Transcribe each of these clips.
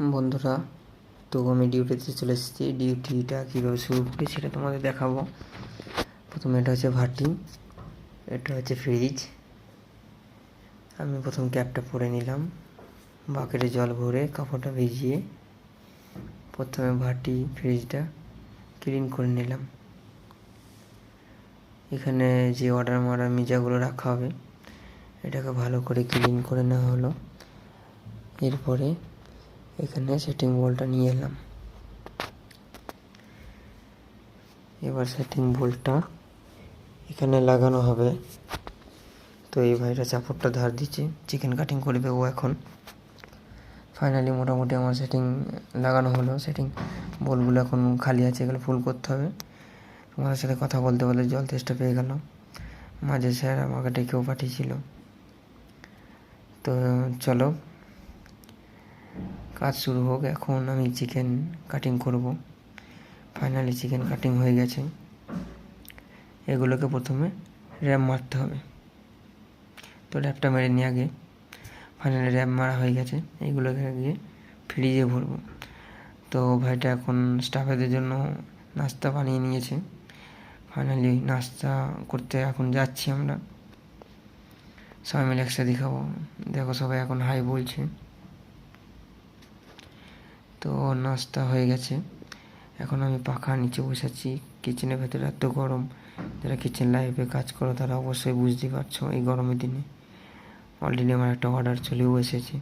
বন্ধুরা, তো আমি ডিউটিতে চলে এসেছি। ডিউটিটা কীভাবে শুরু করি সেটা তোমাদের দেখাবো। প্রথমে এটা হচ্ছে ভাটি, এটা হচ্ছে ফ্রিজ। আমি প্রথম ক্যাপটা পরে নিলাম, বাকেটে জল ভরে কাপড়টা ভিজিয়ে প্রথমে ভাটি ফ্রিজটা ক্লিন করে নিলাম। এখানে যে অর্ডার মিজাগুলো রাখা হবে এটাকে ভালো করে ক্লিন করে নেওয়া হলো। এরপরে এখানে সেটিং বোল্টটা নিয়ে এলাম। এবার সেটিং বোল্টটা এখানে লাগানো হবে। তো এই ভাইটা চাপড়টা ধার দিচ্ছে, চিকেন কাটিং করবে ও এখন। ফাইনালি মোটামুটি আমার সেটিং লাগানো হলো। সেটিং বোল্টগুলো এখন খালি আছে, এগুলো ফুল করতে হবে। তোমাদের সাথে কথা বলতে বলতে জল তেষ্টা পেয়ে গেল। মাঝে স্যার আমাকে ডেকেও পাঠিয়েছিল। তো চলো কাজ শুরু হোক। এখন আমি চিকেন কাটিং করব। ফাইনালি চিকেন কাটিং হয়ে গেছে। এগুলোকে প্রথমে র্যাপ মারতে হবে। তো র্যাপটা মেরে নিয়ে আগে ফাইনালি র্যাপ মারা হয়ে গেছে। এইগুলোকে গিয়ে ফ্রিজে ভরবো। তো ভাইটা এখন স্টাফেদের জন্য নাস্তা বানিয়ে নিয়েছে। ফাইনালি নাস্তা করতে এখন যাচ্ছি আমরা, সবাই মিলে একসাথে খাবো। দেখো সবাই এখন হাই বলছে। তো নাস্তা হয়ে গেছে। এখন আমি পাখার নিচে বসেছি। কিচেনের ভেতরে এত গরম, যারা কিচেন লাইফে কাজ করো তারা অবশ্যই বুঝতে পারছো এই গরমের দিনে। অলরেডি আমার একটা অর্ডার চলেও এসেছে।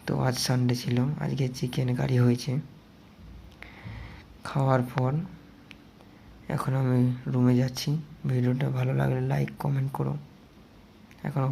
তো আজ সানডে ছিল, আজকে চিকেন কারি হয়েছে। খাওয়ার পর এখন আমি রুমে যাচ্ছি। ভিডিওটা ভালো লাগলে লাইক কমেন্ট করো। এখন